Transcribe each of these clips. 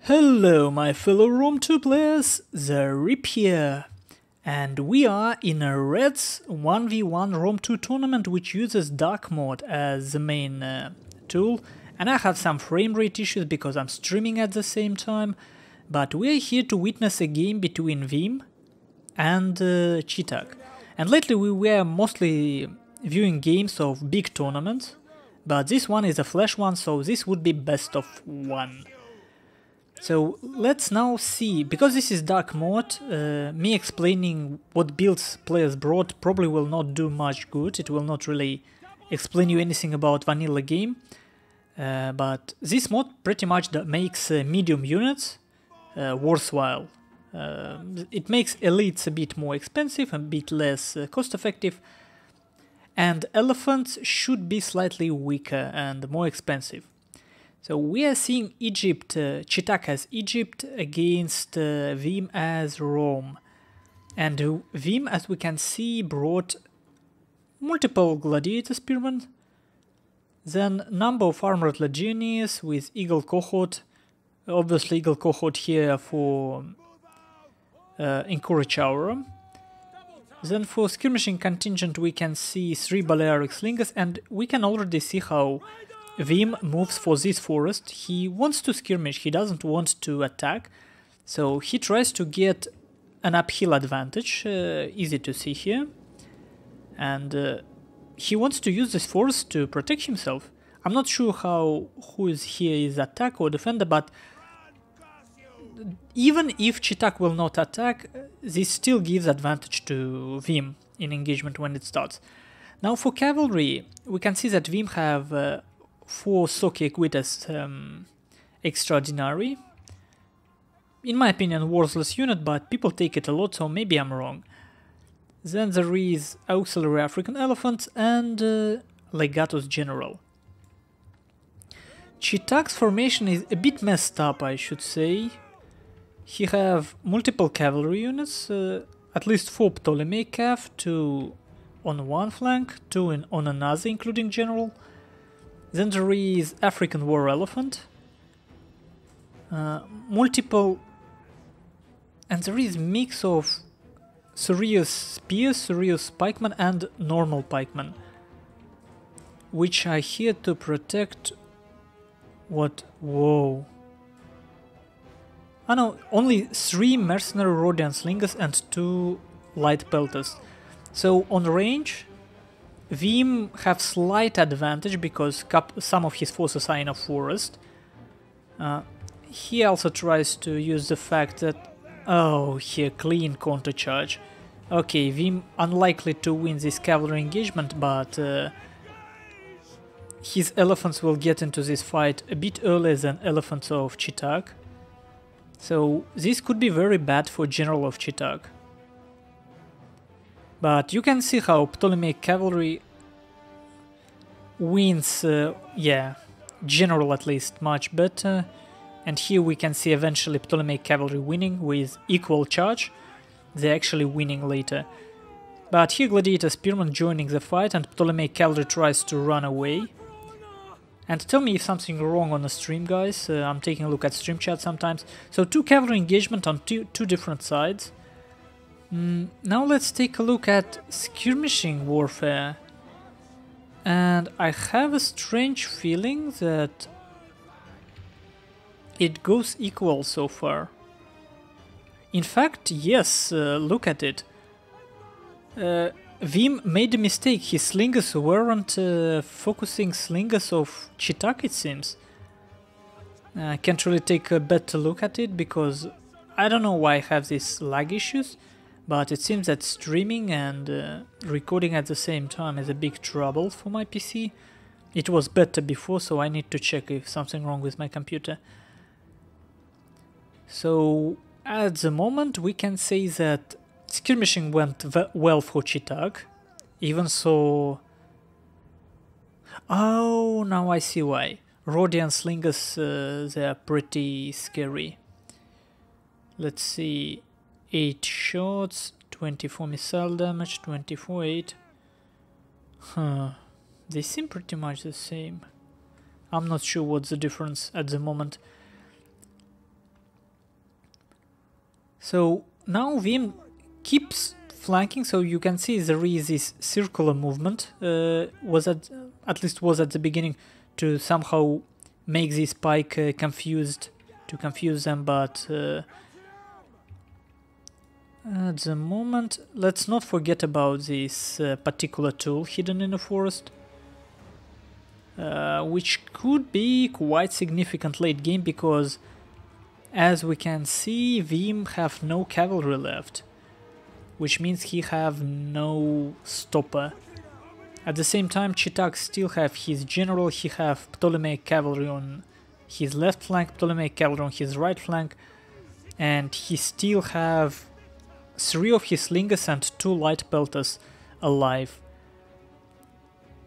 Hello my fellow Rome 2 players, Zaript here, and we are in a Reds 1v1 Rome 2 tournament which uses DuckMod as the main tool, and I have some frame rate issues because I'm streaming at the same time, but we are here to witness a game between Vim and Cheetah. And lately we were mostly viewing games of big tournaments, but this one is a flash one, so this would be best of one. So let's now see, because this is DuckMod, me explaining what builds players brought probably will not do much good. It will not really explain you anything about vanilla game, but this mod pretty much makes medium units worthwhile. It makes elites a bit more expensive, a bit less cost effective, and elephants should be slightly weaker and more expensive. So we are seeing Egypt, Cheetah as Egypt against Vim as Rome. And Vim, as we can see, brought multiple gladiator spearmen, then number of armored legionaries with eagle cohort, obviously eagle cohort here for encourage aura. Then for skirmishing contingent we can see 3 Balearic slingers, and we can already see how Vim moves for this forest. He wants to skirmish, he doesn't want to attack, so he tries to get an uphill advantage, easy to see here, and he wants to use this forest to protect himself. I'm not sure who is here is attack or defender, but even if Cheetah will not attack, this still gives advantage to Vim in engagement when it starts. Now for cavalry, we can see that Vim have 4 Soki Equitas extraordinary. In my opinion, worthless unit, but people take it a lot, so maybe I'm wrong. Then there is Auxiliary African Elephant and Legatus General. Cheetah's formation is a bit messed up, I should say. He have multiple cavalry units, at least 4 Ptolemaic Cav, 2 on one flank, 2 on another, including General. Then there is African War Elephant, multiple, and there is mix of serious spears, serious pikemen, and normal pikemen, which are here to protect what? Whoa. Oh no, only 3 mercenary Rhodian slingers and 2 light pelters. So on range, Vim have slight advantage because some of his forces are in a forest. He also tries to use the fact that, oh, here clean counter charge. Okay, Vim unlikely to win this cavalry engagement, but his elephants will get into this fight a bit earlier than elephants of Cheetah. So this could be very bad for General of Cheetah. But you can see how Ptolemaic cavalry wins, yeah, General at least much better. And here we can see eventually Ptolemaic cavalry winning with equal charge. They're actually winning later. But here Gladiator Spearman joining the fight, and Ptolemaic cavalry tries to run away. And tell me if something wrong on the stream, guys. I'm taking a look at stream chat sometimes. So 2 cavalry engagement on two different sides. Now let's take a look at skirmishing warfare. And I have a strange feeling that it goes equal so far. In fact, yes, look at it. Vim made a mistake. His slingers weren't focusing slingers of Cheetah, it seems. I can't really take a better look at it because I don't know why I have these lag issues. But it seems that streaming and recording at the same time is a big trouble for my PC. It was better before, so I need to check if something wrong with my computer. So at the moment we can say that skirmishing went well for Cheetah, even so... Oh, now I see why. Rhodian slingers, they are pretty scary. Let's see... 8 shots, 24 missile damage, 24 8. Huh. They seem pretty much the same. I'm not sure what's the difference at the moment. So now Vim keeps flanking, so you can see there is this circular movement, at least was at the beginning, to somehow make this pike confused, to confuse them, but at the moment, let's not forget about this particular tool hidden in the forest, which could be quite significant late game, because as we can see, Vim have no cavalry left, which means he have no stopper. At the same time, Chitak still have his general, he have Ptolemaic cavalry on his left flank, Ptolemaic cavalry on his right flank, and he still have 3 of his slingers and 2 light pelters alive.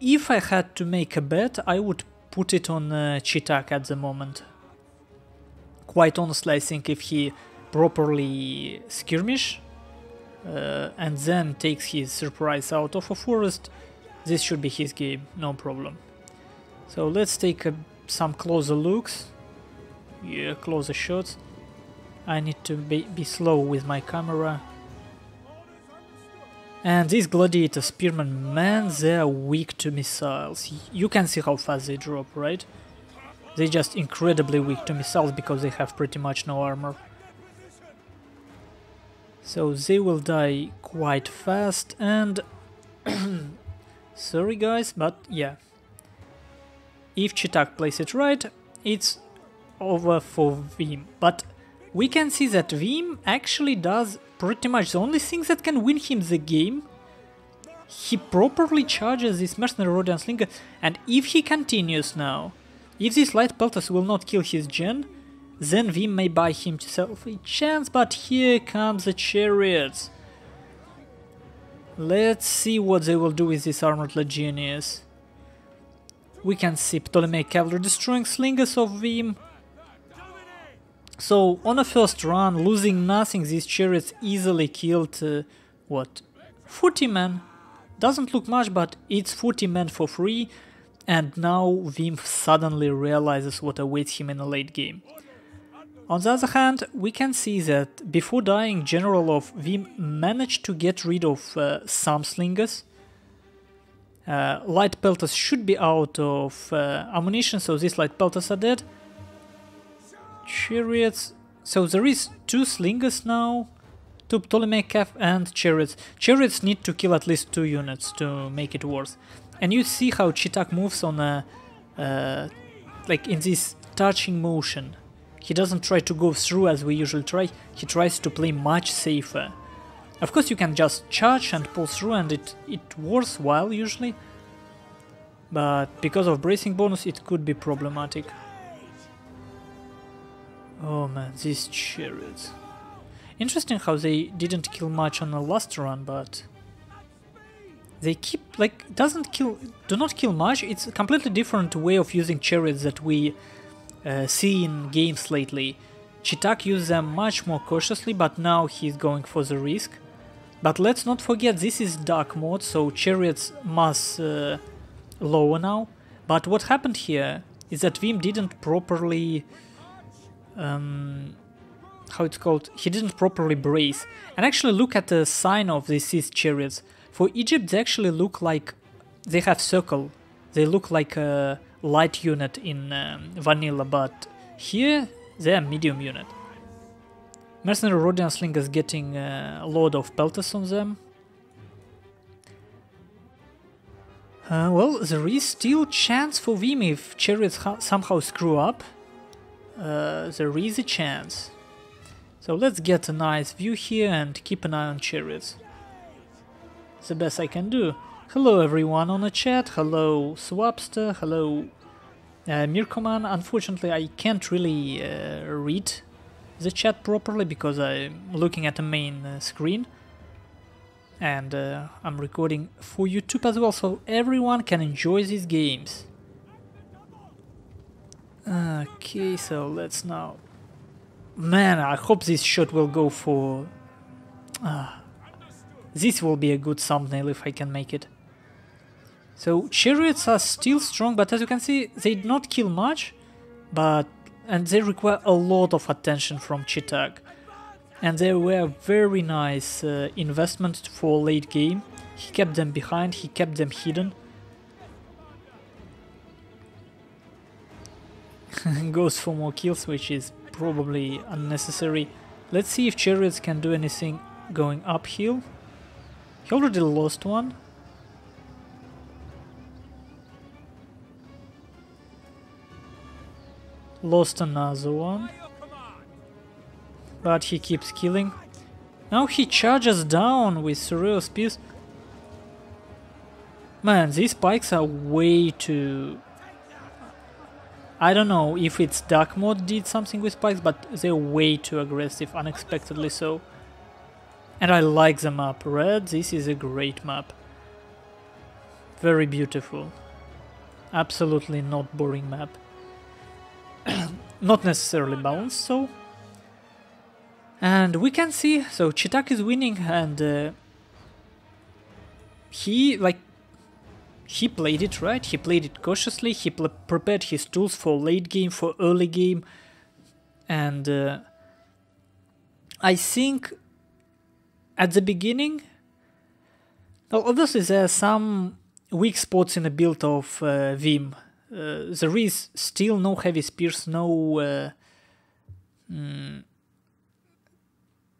If I had to make a bet, I would put it on Chitak at the moment. Quite honestly, I think if he properly skirmish and then takes his surprise out of a forest, this should be his game, no problem. So let's take some closer looks. Yeah, closer shots. I need to be slow with my camera. And these gladiator spearmen, man, they're weak to missiles. You can see how fast they drop, right? They're just incredibly weak to missiles because they have pretty much no armor. So they will die quite fast, and sorry guys, but yeah. If Chitak plays it right, it's over for Vim. But we can see that Vim actually does pretty much the only thing that can win him the game. He properly charges this mercenary Rhodian Slinger, and if he continues now, if these light pelters will not kill his gen, then Vim may buy himself a chance, but here comes the chariots. Let's see what they will do with this armored legionaries. We can see Ptolemaic cavalry destroying slingers of Vim. So on a first run, losing nothing, these chariots easily killed, what, 40 men? Doesn't look much, but it's 40 men for free, and now Vim suddenly realizes what awaits him in a late game. On the other hand, we can see that before dying, General of Vim managed to get rid of some slingers. Light pelters should be out of ammunition, so these light pelters are dead. Chariots, so there is 2 slingers now, 2 Ptolemaic cav and chariots. Chariots need to kill at least 2 units to make it worth. And you see how Chitak moves on a like in this touching motion. He doesn't try to go through as we usually try, he tries to play much safer. Of course you can just charge and pull through and it worthwhile usually, but because of bracing bonus it could be problematic. Oh man, these chariots. Interesting how they didn't kill much on the last run, but they keep, like, do not kill much. It's a completely different way of using chariots that we see in games lately. Chitak uses them much more cautiously, but now he's going for the risk. But let's not forget, this is DuckMod, so chariots must lower now. But what happened here is that Vim didn't properly how it's called, he didn't properly brace. And actually look at the sign of these chariots. For Egypt they actually look like, they have circle, they look like a light unit in vanilla, but here they are medium unit. Mercenary Rhodian Slingers getting a load of pelters on them. Well, there is still chance for Vim if chariots somehow screw up. There is a chance. So let's get a nice view here and keep an eye on chariots. It's the best I can do. Hello everyone on the chat, hello Swapster, hello Mirkoman. Unfortunately I can't really read the chat properly because I'm looking at the main screen. And I'm recording for YouTube as well, so everyone can enjoy these games. Okay, so let's now... Man, I hope this shot will go for... this will be a good thumbnail if I can make it. So, chariots are still strong, but as you can see, they do not kill much, and they require a lot of attention from Chitak. and they were very nice investment for late game. He kept them behind, he kept them hidden. Goes for more kills, which is probably unnecessary. Let's see if Chariots can do anything going uphill. He already lost one. Lost another one. But he keeps killing. Now he charges down with surreal speed. Man, these spikes are way too... I don't know if it's DuckMod did something with spikes, but they're way too aggressive, unexpectedly so. And I like the map. Red, this is a great map. Very beautiful. Absolutely not boring map. Not necessarily balanced, so. And we can see, so Chitak is winning, and he played it right, he played it cautiously, he prepared his tools for late game, for early game, and I think at the beginning, well, obviously there are some weak spots in the build of Vim. There is still no heavy spears, no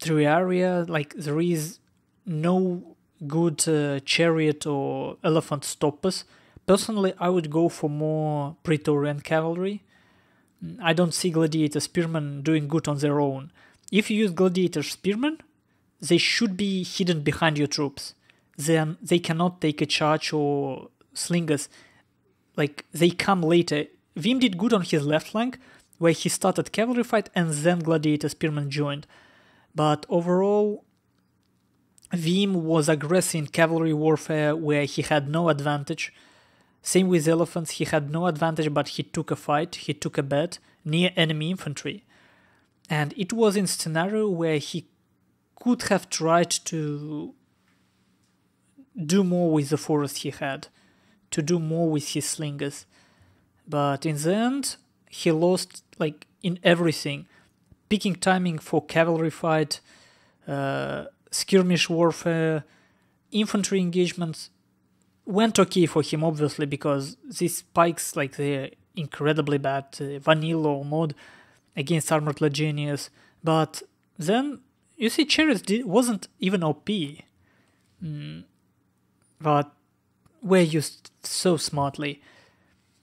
RedWarrior, like there is no good chariot or elephant stoppers. Personally, I would go for more Praetorian cavalry. I don't see gladiator spearmen doing good on their own. If you use gladiator spearmen, they should be hidden behind your troops. They cannot take a charge or slingers. Like, they come later. Vim did good on his left flank, where he started cavalry fight and then gladiator spearmen joined. But overall, Vim was aggressive in cavalry warfare where he had no advantage. Same with elephants, he had no advantage, but he took a fight, he took a bet near enemy infantry. And it was in scenario where he could have tried to do more with the forest he had, to do more with his slingers. But in the end, he lost like in everything. Picking timing for cavalry fight, skirmish warfare, infantry engagements went okay for him, obviously, because these spikes, like, they're incredibly bad, vanilla or mod against armored legionnaires. But then you see, Chariots wasn't even OP, but were used so smartly.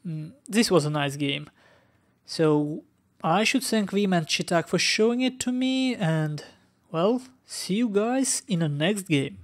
This was a nice game. So I should thank Vim and Chitak for showing it to me, and well, see you guys in the next game.